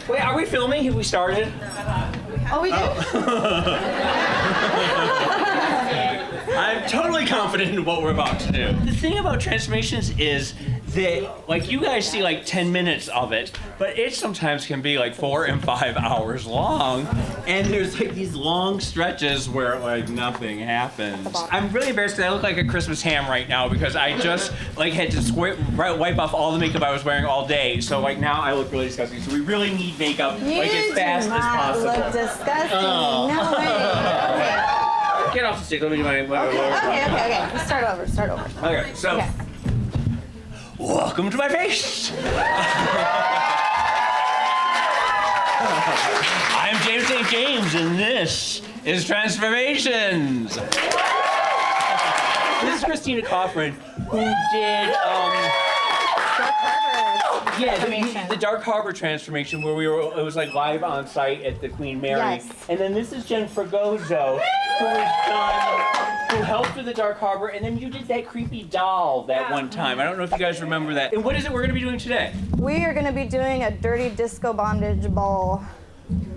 Wait, are we filming? Have we started? Oh, we did? I'm totally confident in what we're about to do. The thing about transformations is that, like, you guys see like 10 minutes of it, but it sometimes can be like 4 and 5 hours long, and there's like these long stretches where like nothing happens. I'm really embarrassed because I look like a Christmas ham right now because I just like had to wipe off all the makeup I was wearing all day, so like now I look really disgusting. So we really need makeup like as fast as possible. You look disgusting. Oh. No way. Get off the stick. Let me do my Okay. Let's start over. Okay, so. Okay. Welcome to my face. I'm James St. James, and this is Transformations. This is Christina Cofran, who did the Dark Harbor transformation, where it was like live on site at the Queen Mary. Yes. And then this is Jen Fregozo, who helped with the Dark Harbor, and then you did that creepy doll that one time. I don't know if you guys remember that. And what is it we're gonna be doing today? We are going to be doing a dirty disco bondage ball.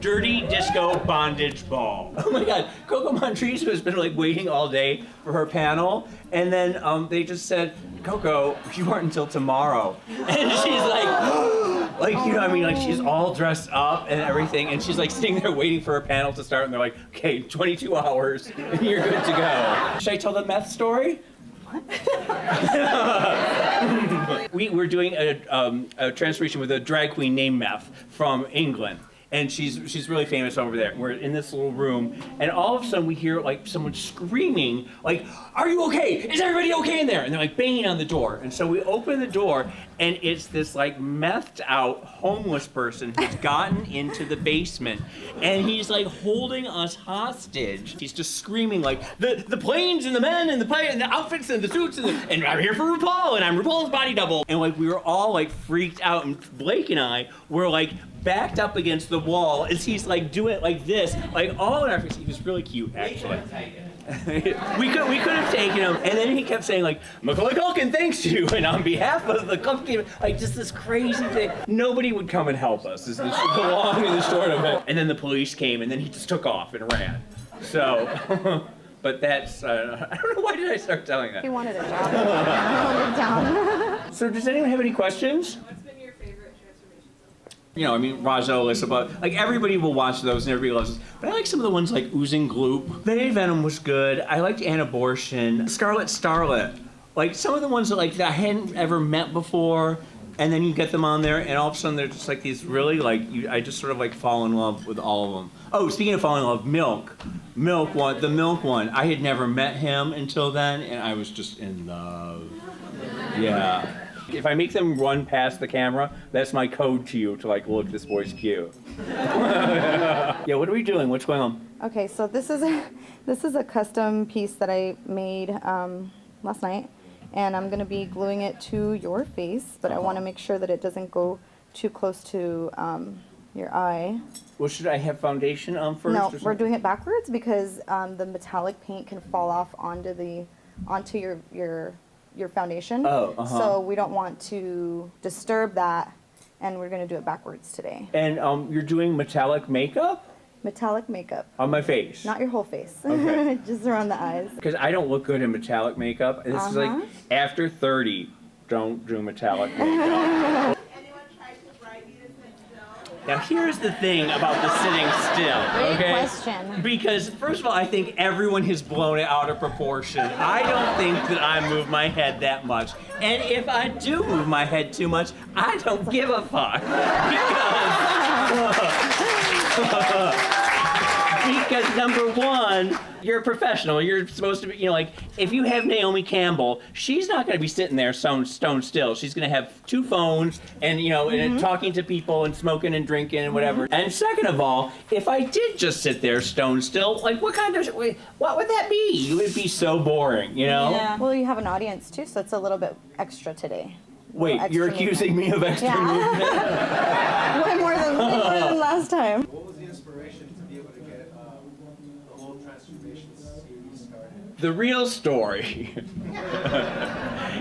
Dirty disco bondage ball. Oh my God, Coco Montrese has been like waiting all day for her panel, and then they just said, Coco, you aren't until tomorrow. And she's like, you know what I mean, like she's all dressed up and everything, and she's like sitting there waiting for her panel to start, and they're like, okay, 22 hours, and you're good to go. Should I tell the meth story? We're doing a transformation with a drag queen named Meth from England. And she's really famous over there. We're in this little room, and all of a sudden we hear like someone screaming, like, "Are you okay? Is everybody okay in there?" And they're like banging on the door. And so we open the door, and it's this like methed out homeless person who's gotten into the basement, and he's like holding us hostage. He's just screaming like, the planes and the men and the outfits and the suits and I'm here for RuPaul and I'm RuPaul's body double. And like we were all like freaked out, and Blake and I were like backed up against the wall as he's like doing it like this, like all in our face. He was really cute, actually. we could have taken him, and then he kept saying like, Macaulay Culkin thanks you, and on behalf of the company, like just this crazy thing. Nobody would come and help us, is the long and the short of it. And then the police came, and then he just took off and ran. So, but that's, I don't know, why did I start telling that? He wanted a job. Hold it down. So does anyone have any questions? You know, I mean, Razo, Alyssa, but like everybody will watch those and everybody loves those. But I like some of the ones like Oozing Gloop. Betty Venom was good. I liked An-Abortion. Scarlet Starlet. Like some of the ones that like that I hadn't ever met before, and then you get them on there, and all of a sudden they're just like these really like, I just sort of like fall in love with all of them. Oh, speaking of falling in love, the Milk one. I had never met him until then, and I was just in love. Yeah. If I make them run past the camera, that's my code to you to like, look, this boy's cute. Yeah, what are we doing? What's going on? Okay, so this is a custom piece that I made last night, and I'm gonna be gluing it to your face, but I want to make sure that it doesn't go too close to your eye. Well, should I have foundation on first? No, we're doing it backwards because the metallic paint can fall off onto your foundation. Oh, So we don't want to disturb that, and we're going to do it backwards today. And you're doing metallic makeup? Metallic makeup. On my face? Not your whole face. Okay. Just around the eyes. Because I don't look good in metallic makeup. And this is like, after 30, don't do metallic makeup. Now here's the thing about the sitting still, okay? Great question. Because first of all, I think everyone has blown it out of proportion. I don't think that I move my head that much. And if I do move my head too much, I don't give a fuck. Because number one, you're a professional. You're supposed to be, you know, like, if you have Naomi Campbell, she's not going to be sitting there stone still. She's going to have 2 phones and, you know, and talking to people and smoking and drinking and whatever. And second of all, if I did just sit there stone still, like, what would that be? It would be so boring, you know? Yeah. Well, you have an audience, too, so it's a little bit extra today. Wait, extra you're accusing me of extra movement? Way more than last time. What was the inspiration to be able to get the whole transformation series started? The real story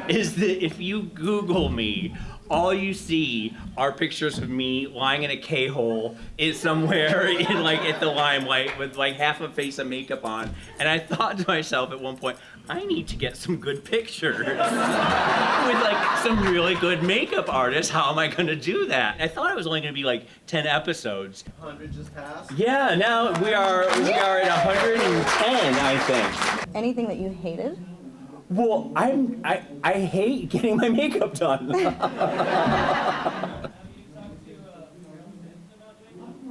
is that if you Google me, all you see are pictures of me lying in a K-hole somewhere in like at the limelight with like half a face of makeup on. And I thought to myself at one point, I need to get some good pictures with like some really good makeup artists. How am I gonna do that? I thought it was only gonna be like 10 episodes. 100 just passed? Yeah, now we are at 110, I think. Anything that you hated? Well, I hate getting my makeup done.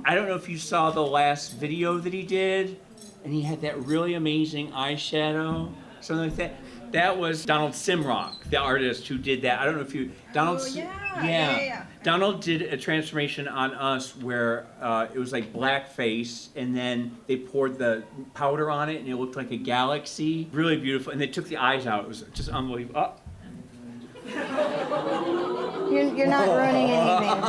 I don't know if you saw the last video that he did, and he had that really amazing eyeshadow, something like that. That was Donald Simrock, the artist who did that. I don't know if you, Donald. Oh, yeah. Donald did a transformation on us where it was like blackface, and then they poured the powder on it, and it looked like a galaxy. Really beautiful, and they took the eyes out. It was just unbelievable. Oh. You're not ruining anything.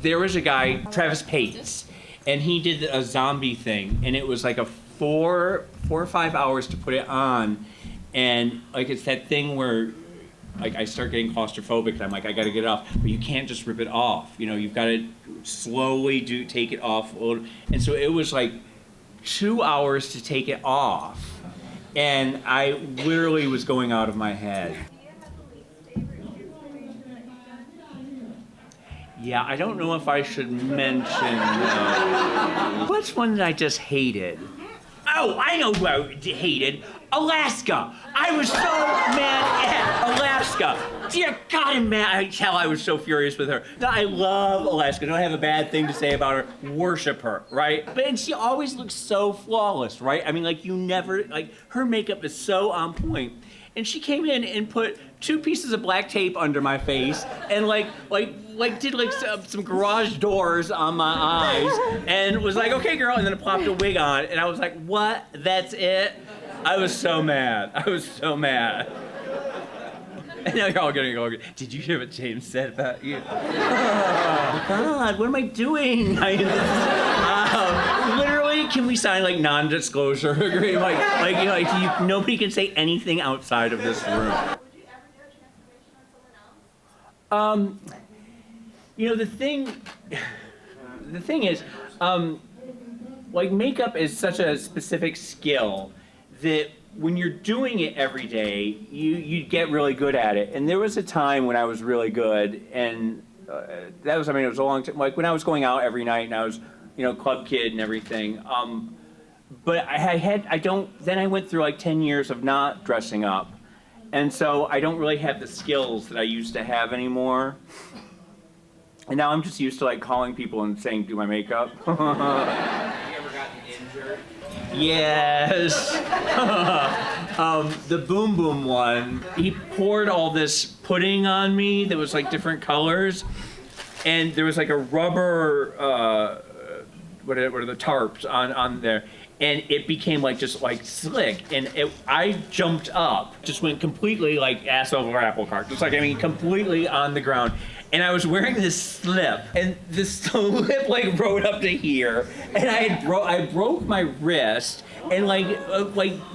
There was a guy, Travis Pates, and he did a zombie thing, and it was like a 4 or 5 hours to put it on, and like it's that thing where like I start getting claustrophobic and I'm like, I gotta get it off, but you can't just rip it off, you know, you've got to slowly take it off a little. And so it was like 2 hours to take it off, and I literally was going out of my head. Yeah, I don't know if I should mention what's one that I just hated? Oh, I know who I hated. Alaska. I was so mad at Alaska. Dear God, I'm mad. I tell I was so furious with her. I love Alaska. Don't have a bad thing to say about her. Worship her, right? But and she always looks so flawless, right? I mean, like you never, like her makeup is so on point. And she came in and put 2 pieces of black tape under my face and did some garage doors on my eyes and was like, okay, girl, and then it popped a wig on, and I was like, what? That's it? I was so mad. I was so mad. And now you're all gonna go, did you hear what James said about you? Oh, God, what am I doing? Literally, can we sign like non-disclosure agreement? Nobody can say anything outside of this room. Would you ever do a transformation on someone else? You know, the thing is, like makeup is such a specific skill that when you're doing it every day, you get really good at it. And there was a time when I was really good, and that was, I mean, it was a long time, like when I was going out every night and I was, you know, club kid and everything. But then I went through like 10 years of not dressing up. And so I don't really have the skills that I used to have anymore. And now I'm just used to like calling people and saying, do my makeup. Have you ever gotten injured? Yes. The Boom Boom one, he poured all this pudding on me that was like different colors. And there was like a rubber, what are the tarps on there. And it became like just like slick, and I jumped up, just went completely like ass over apple cart, just like, I mean, completely on the ground. And I was wearing this slip, and this slip like rode up to here, and I broke my wrist, and like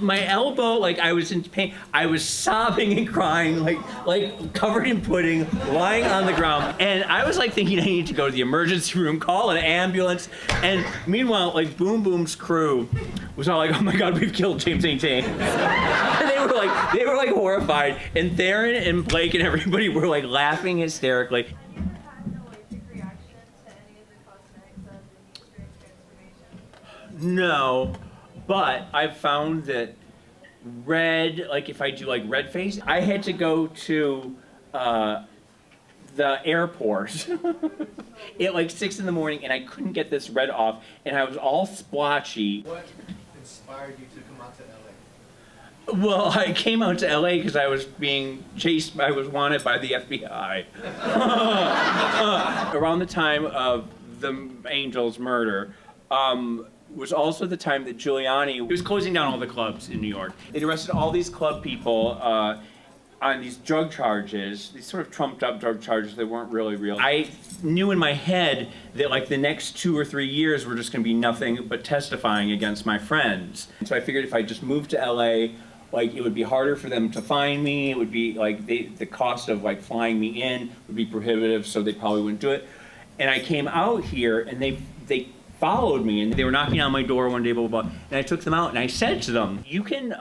my elbow, like I was in pain. I was sobbing and crying, like covered in pudding, lying on the ground. And I was like thinking I need to go to the emergency room, call an ambulance. And meanwhile, like Boom Boom's crew was all like, "Oh my God, we've killed James St. James." And they were like horrified. And Theron and Blake and everybody were like laughing hysterically. Have an allergic reaction to any of the cosmetics during transformation? No, but I've found that red, like if I do like red face, I had to go to the airport at like 6 in the morning, and I couldn't get this red off, and I was all splotchy. What inspired you to come out to LA? Well, I came out to LA because I was being chased, I was wanted by the FBI. Around the time of the Angel's murder, was also the time that Giuliani was closing down all the clubs in New York. They'd arrested all these club people on these drug charges, these sort of trumped up drug charges that weren't really real. I knew in my head that like the next 2 or 3 years were just gonna be nothing but testifying against my friends. And so I figured if I just moved to LA, like it would be harder for them to find me. It would be like the cost of like flying me in would be prohibitive, so they probably wouldn't do it. And I came out here, and they followed me, and they were knocking on my door one day, blah, blah, blah. And I took them out, and I said to them, you can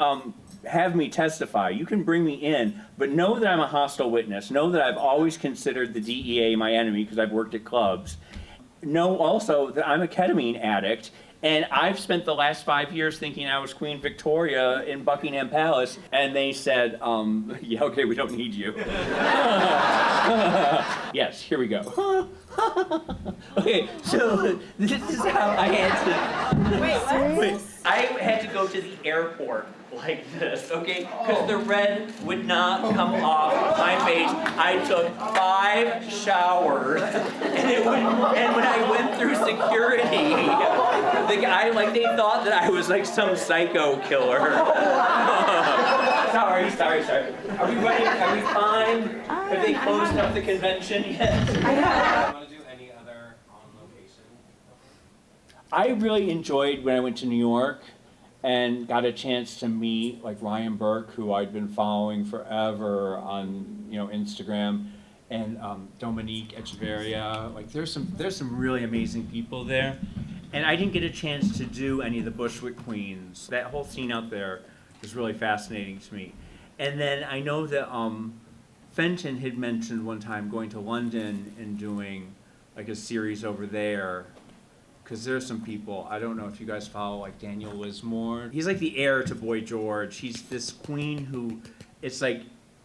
have me testify, you can bring me in, but know that I'm a hostile witness. Know that I've always considered the DEA my enemy because I've worked at clubs. Know also that I'm a ketamine addict, and I've spent the last 5 years thinking I was Queen Victoria in Buckingham Palace, and they said, yeah, okay, we don't need you. Yes, here we go. Okay, so this is how I had to... Wait, I had to go to the airport like this, okay? Because the red would not come off my face. I took 5 showers, and when I went through security, the guy, like, they thought that I was like some psycho killer. Sorry. Are we ready? Are we fine? Have they closed up the convention yet? Want to do any other on location? I really enjoyed when I went to New York and got a chance to meet like Ryan Burke, who I'd been following forever on Instagram, and Dominique Echeverria. Like there's some really amazing people there, and I didn't get a chance to do any of the Bushwick Queens. That whole scene out there was really fascinating to me. And then I know that Fenton had mentioned one time going to London and doing like a series over there. Because there's some people, I don't know if you guys follow like Daniel Lismore. He's like the heir to Boy George. He's this queen who, it's like,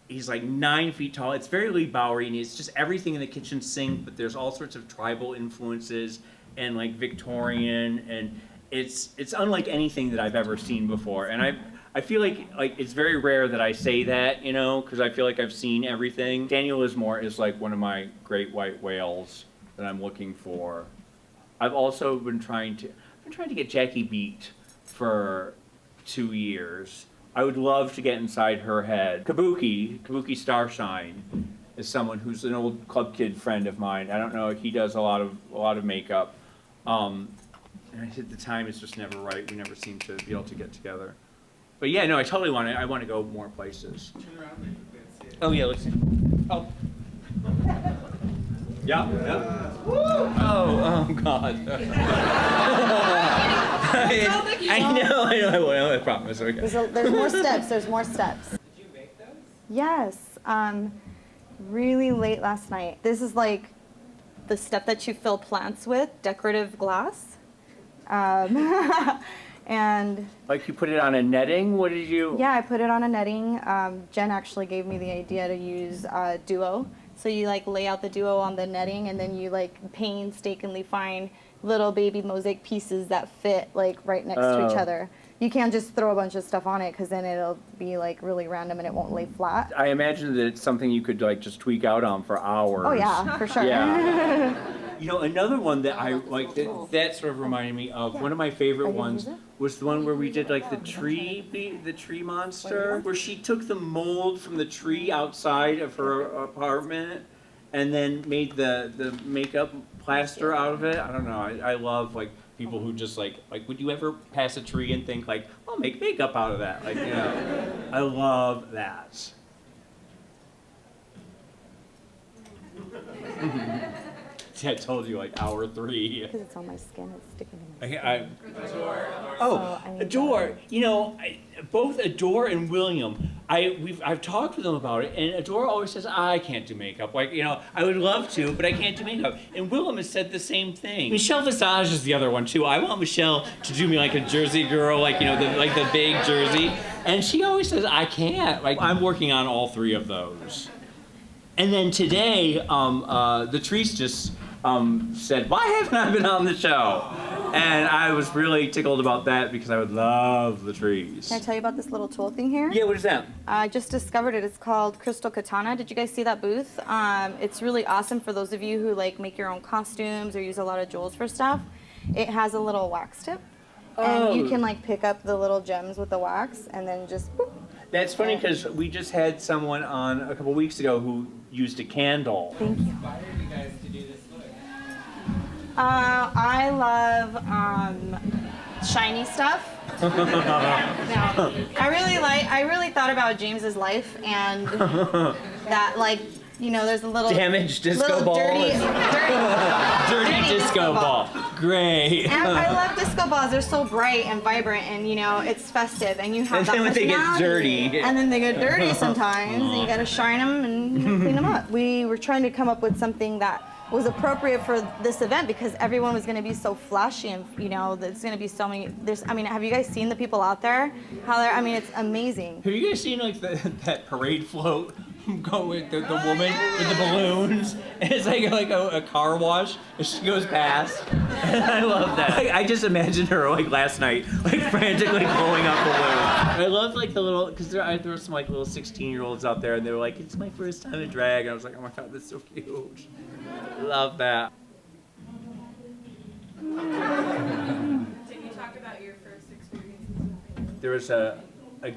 he's like 9 feet tall. It's very Lee Bowery, and it's just everything in the kitchen sink, but there's all sorts of tribal influences and like Victorian, and it's unlike anything that I've ever seen before. And I feel like it's very rare that I say that, because I feel like I've seen everything. Daniel Lismore is like one of my great white whales that I'm looking for. I've also been trying to get Jackie Beat for 2 years. I would love to get inside her head. Kabuki Starshine is someone who's an old club kid friend of mine. I don't know, he does a lot of makeup. And at the time it's just never right. We never seem to be able to get together. But yeah, no, I totally want to go more places. Turn around really quickly and see it. Oh yeah, let's see. Oh. Yeah. Oh God. I know, I promise. Okay. There's more steps. There's more steps. Did you make those? Yes. Really late last night. This is like the step that you fill plants with, decorative glass. And like you put it on a netting? What did you? yeah, I put it on a netting. Jen actually gave me the idea to use duo. So you like lay out the duo on the netting, and then you like painstakingly find little baby mosaic pieces that fit like right next to each other. You can't just throw a bunch of stuff on it, because then it'll be like really random and it won't lay flat. I imagine that it's something you could like just tweak out on for hours. Oh yeah, for sure. Yeah. Another one that I like that sort of reminded me of one of my favorite ones was the one where we did like the tree monster, where she took the mold from the tree outside of her apartment and then made the makeup plaster out of it. I don't know. I love like people who just like would you ever pass a tree and think like, I'll make makeup out of that? Like, I love that. See, I told you like hour 3. Because it's on my skin, it's sticking to my skin. Adore. Both Adore and William, I've talked with them about it, and Adore always says, I can't do makeup. Like, I would love to, but I can't do makeup. And William has said the same thing. Michelle Visage is the other one too. I want Michelle to do me like a Jersey girl, like, the big jersey. And she always says, I can't. Like, I'm working on all 3 of those. And then today, the trees just said, why haven't I been on the show? And I was really tickled about that because I would love the trees. Can I tell you about this little tool thing here? Yeah, what is that? I just discovered it. It's called Crystal Katana. Did you guys see that booth? It's really awesome for those of you who like make your own costumes or use a lot of jewels for stuff. It has a little wax tip. And you can like pick up the little gems with the wax and then just boop. That's funny because we just had someone on a couple weeks ago who used a candle. Thank you. Why did you guys to do this look? I love shiny stuff. I really thought about James's life and that, like, you know, there's a little Damaged disco little ball. dirty Disco ball. Great. And I love disco balls. They're so bright and vibrant, and you know, it's festive, and you have And that then when they get personality. dirty. And then they get dirty sometimes, and you gotta shine them and clean them up. We were trying to come up with something that was appropriate for this event because everyone was going to be so flashy, and you know, there's going to be so many. I mean, have you guys seen the people out there? I mean, it's amazing. Have you guys seen like that parade float go with the woman with the balloons? And it's like a car wash as she goes past. And I love that. I just imagined her like last night, like frantically blowing up balloons. I love like the little, because there were some like little 16-year-olds out there, and they were like, "It's my first time in drag," and I was like, "Oh my god, that's so cute." Love that. Can you talk about your first experiences? There was a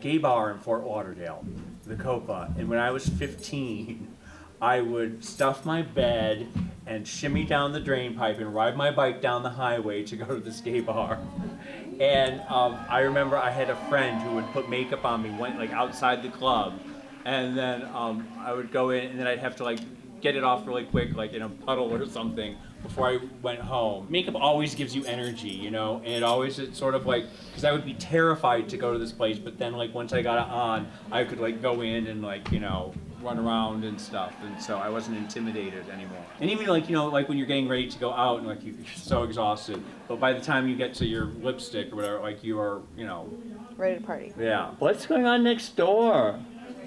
gay bar in Fort Lauderdale, the Copa, and when I was 15, I would stuff my bed and shimmy down the drain pipe and ride my bike down the highway to go to this gay bar. And I remember I had a friend who would put makeup on me, went like outside the club, and then I would go in, and then I'd have to like get it off really quick, like in a puddle or something, before I went home. Makeup always gives you energy, you know, and it's sort of like, because I would be terrified to go to this place, but then like once I got it on, I could like go in and like, you know, run around and stuff, and so I wasn't intimidated anymore. And even like, you know, like when you're getting ready to go out and like you're so exhausted, but by the time you get to your lipstick or whatever, like you are, you know, Ready to party. yeah. What's going on next door?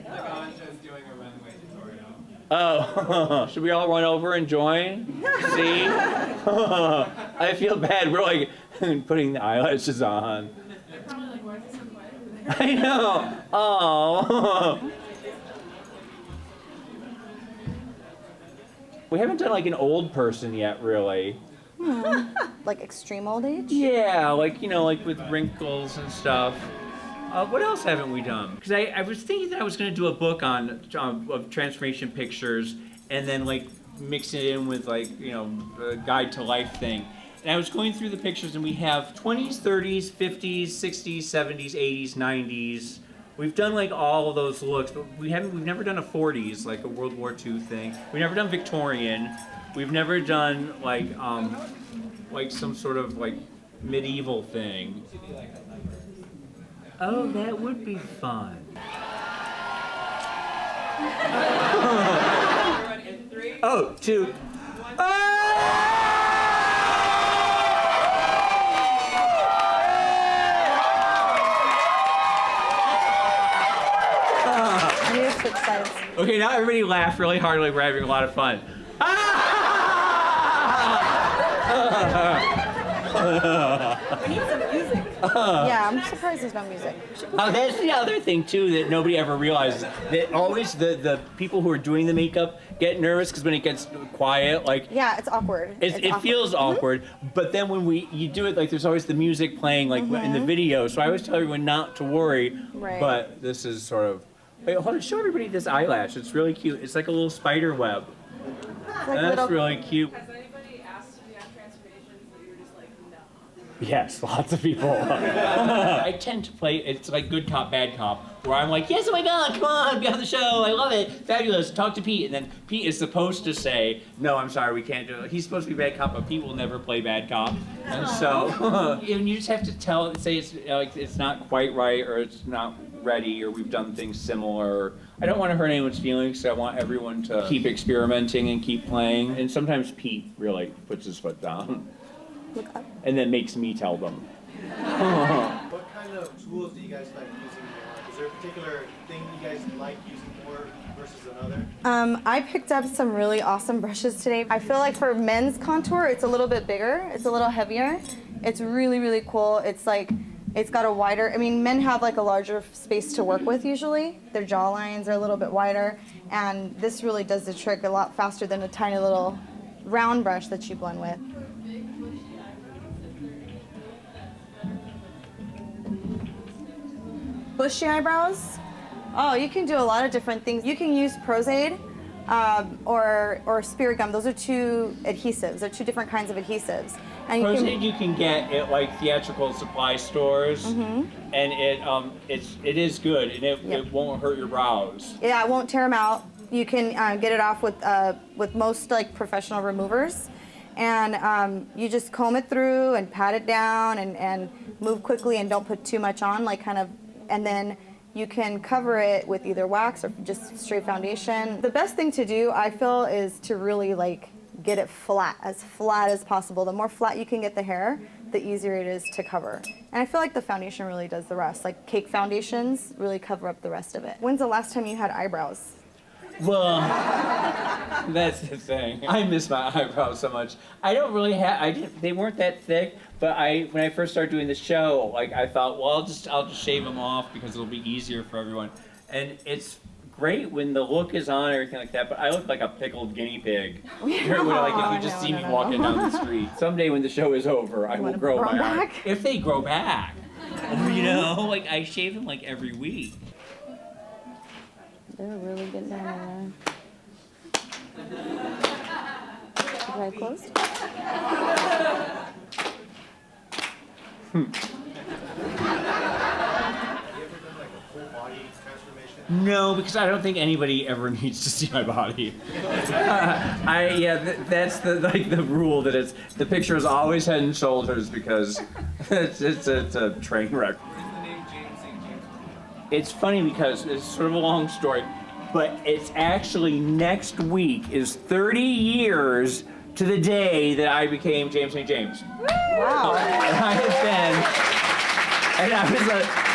Just doing a runway tutorial. Oh, should we all run over and join? See? I feel bad. We're like putting the eyelashes on. Like, why is it so quiet over there? I know. Oh. We haven't done like an old person yet, really. Like extreme old age? Yeah, like, you know, like with wrinkles and stuff. What else haven't we done? Because I was thinking that I was going to do a book on of transformation pictures and then like mix it in with like, you know, a guide to life thing. And I was going through the pictures and we have 20s, 30s, 50s, 60s, 70s, 80s, 90s. We've done like all of those looks, but we've never done a 40s, like a World War II thing. We've never done Victorian. We've never done like some sort of like medieval thing. Oh, that would be fun. In 3, Oh, 2. I need to switch sides. Okay, now everybody laugh really hard like we're having a lot of fun. We need some music. Yeah, I'm surprised there's no music. Oh, that's the other thing too that nobody ever realizes. That always the people who are doing the makeup get nervous because when it gets quiet, like Yeah, it's awkward. it awkward. feels awkward. But then when you do it, like there's always the music playing like in the video. So I always tell everyone not to worry. Right. But this is sort of. Wait, hold on. Show everybody this eyelash. It's really cute. It's like a little spider web. It's like That's little- really cute. Has anybody asked to be on transformations that you were just like, no? Yes, lots of people. I tend to play, it's like good cop, bad cop, where I'm like, yes, oh my god, come on, be on the show, I love it, fabulous, talk to Pete. And then Pete is supposed to say, no, I'm sorry, we can't do it. He's supposed to be bad cop, but Pete will never play bad cop. And so, and you just have to say it's like it's not quite right, or it's not ready, or we've done things similar. I don't want to hurt anyone's feelings, so I want everyone to keep experimenting and keep playing. And sometimes Pete really puts his foot down. Look up. And then makes me tell them. what kind of tools do you guys like using more? Is there a particular thing you guys like using more versus another? I picked up some really awesome brushes today. I feel like for men's contour, it's a little bit bigger. It's a little heavier. It's really, really cool. It's like, it's got a wider, I mean, men have like a larger space to work with usually. Their jaw lines are a little bit wider. And this really does the trick a lot faster than a tiny little round brush that you blend with. Bushy eyebrows? Oh, you can do a lot of different things. You can use Pros-Aid or spirit gum. Those are two adhesives. They're two different kinds of adhesives. And Prosthetic you can get at like theatrical supply stores, and it is good, and it won't hurt your brows. Yeah, it won't tear them out. You can get it off with most like professional removers, and you just comb it through and pat it down and move quickly and don't put too much on, like kind of, and then you can cover it with either wax or just straight foundation. The best thing to do, I feel, is to really like get it flat as possible. The more flat you can get the hair, the easier it is to cover. And I feel like the foundation really does the rest. Like cake foundations really cover up the rest of it. When's the last time you had eyebrows? Well, that's the thing. I miss my eyebrows so much. I don't really have. They weren't that thick, but when I first started doing the show, like I thought, well, I'll just shave them off because it'll be easier for everyone. And it's great when the look is on and everything like that. But I look like a pickled guinea pig. Like if you just see me walking down the street. Someday when the show is over, I will grow my eyes. If they grow back, you know, like I shave them like every week. They're really getting down there. Is it closed? No, because I don't think anybody ever needs to see my body. That's the rule that it's the picture is always head and shoulders because it's a train wreck. It's funny because it's sort of a long story, but it's actually next week is 30 years to the day that I became James St. James. Wow. And I have been, and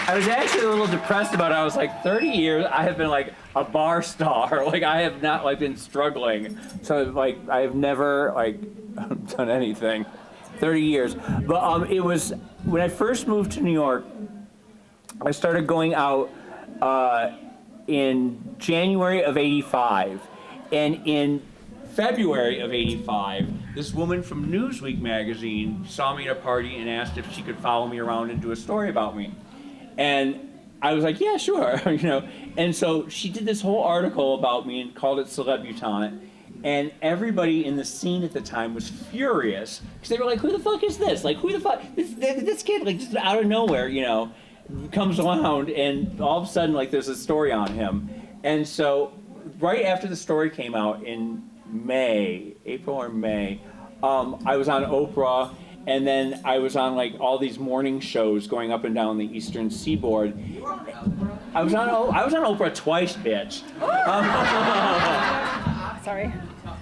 I was actually a little depressed about it. I was like, 30 years, I have been like a bar star. Like I have not like been struggling. So like I have never like done anything. 30 years. But it was, when I first moved to New York, I started going out in January of '85, and in February of '85, this woman from Newsweek magazine saw me at a party and asked if she could follow me around and do a story about me. And I was like, yeah, sure, you know. And so she did this whole article about me and called it Celebutante. And everybody in the scene at the time was furious because they were like, who the fuck is this? Like, who the fuck? This kid, like, just out of nowhere, you know, comes around and all of a sudden, like, there's a story on him. And so right after the story came out in April or May, I was on Oprah, and then I was on like all these morning shows going up and down the Eastern Seaboard. I was on Oprah twice, bitch. Sorry.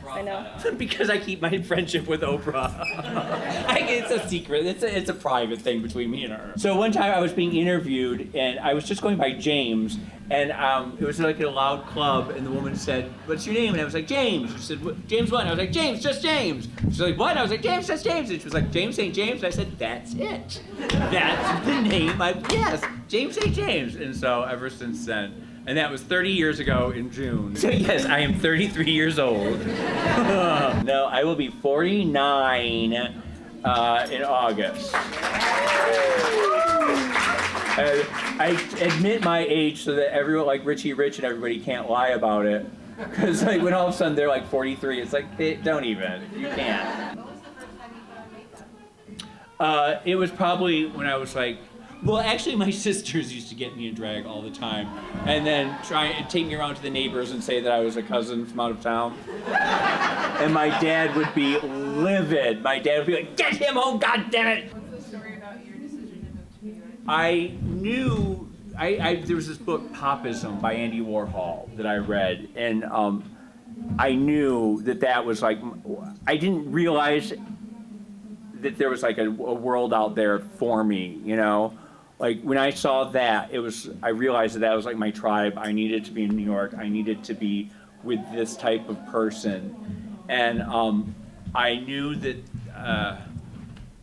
I know. Because I keep my friendship with Oprah. It's a secret. It's a private thing between me and her. So one time I was being interviewed, and I was just going by James, and it was like at a loud club, and the woman said, "What's your name?" And I was like, "James." She said, "James what?" And I was like, "James, just James." She's like, "What?" And I was like, "James, just James." And she was like, "James St. James." And I said, "That's it. That's the name. Yes, James St. James." And so ever since then. And that was 30 years ago in June. So yes, I am 33 years old. No, I will be 49 in August. I admit my age so that everyone, like Richie Rich and everybody, can't lie about it. Because like when all of a sudden they're like 43, it's like, don't even, you can't. What was the first time you put on makeup? It was probably when I was like, well, actually, my sisters used to get me in drag all the time, and then try and take me around to the neighbors and say that I was a cousin from out of town. And my dad would be livid. My dad would be like, "Get him home, God damn it!" What's the story about your decision to move to New York? I knew there was this book, Popism, by Andy Warhol, that I read, and I knew that was like, I didn't realize that there was like a world out there for me, you know. Like when I saw that, I realized that was like my tribe. I needed to be in New York. I needed to be with this type of person. And I knew that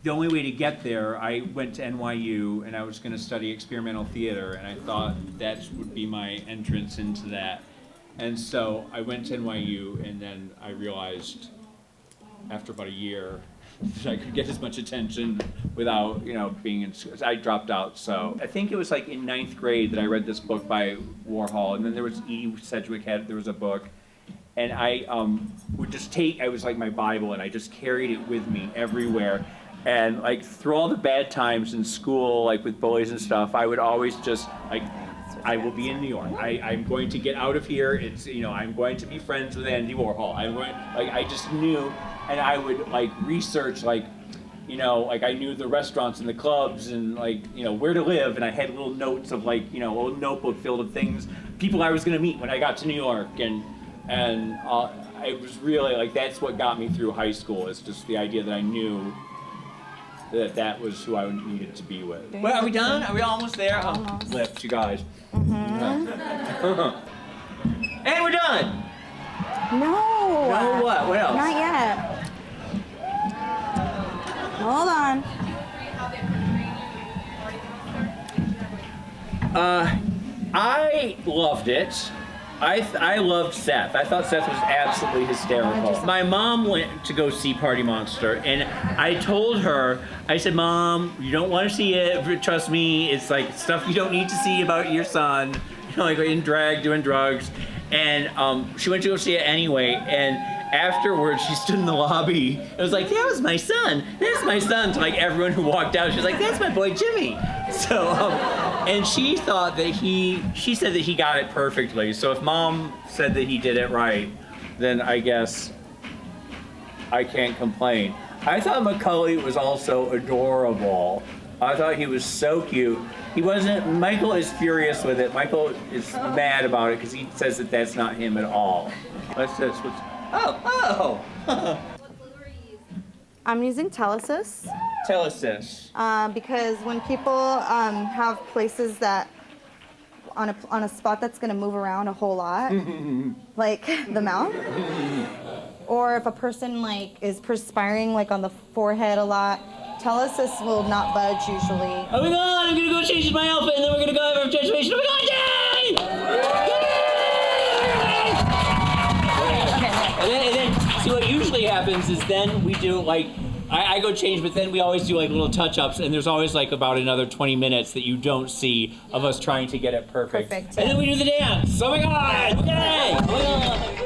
the only way to get there, I went to NYU and I was gonna study experimental theater, and I thought that would be my entrance into that. And so I went to NYU, and then I realized after about a year that I could get as much attention without, being in school. I dropped out, so. I think it was like in 9th grade that I read this book by Warhol, and then there was E. Sedgwick there was a book, and I would just take, I was like my Bible, and I just carried it with me everywhere. And like through all the bad times in school, like with bullies and stuff, I would always just like, I will be in New York. I'm going to get out of here. It's, you know, I'm going to be friends with Andy Warhol. I'm going, like, I just knew, and I would like research, like, you know, like I knew the restaurants and the clubs and like, you know, where to live, and I had little notes of like, you know, a little notebook filled with things, people I was gonna meet when I got to New York, and it was really like, that's what got me through high school. It's just the idea that I knew that was who I needed to be with. Well, are we done? Are we almost there? Almost. Lift, you guys. Mm-hmm. And we're done. No. No, what? What else? Not yet. Hold on. I loved it. I loved Seth. I thought Seth was absolutely hysterical. My mom went to go see Party Monster, and I told her, I said, Mom, you don't want to see it, trust me, it's like stuff you don't need to see about your son, you know, like in drag, doing drugs. And she went to go see it anyway, and afterwards she stood in the lobby. It was like, that was my son. That's my son. To like everyone who walked out, she was like, that's my boy Jimmy. So, and she thought that she said that he got it perfectly. So if Mom said that he did it right, then I guess I can't complain. I thought Macaulay was also adorable. I thought he was so cute. He wasn't, Michael is furious with it. Michael is mad about it because he says that that's not him at all. What's this? Oh. What glue are you using? I'm using Telesis Tell us this. because when people have places that on a spot that's going to move around a whole lot, like the mouth, or if a person like is perspiring like on the forehead a lot, Telesis will not budge usually. Oh my god, I'm gonna go change my outfit and then we're gonna go have a transformation. Oh my god, yay! And then, see what usually happens is then we do like, I go change, but then we always do like little touch-ups, and there's always like about another 20 minutes that you don't see of us trying to get it perfect. Perfect, And then yeah. we do the dance. Oh my god! Okay! Oh my god!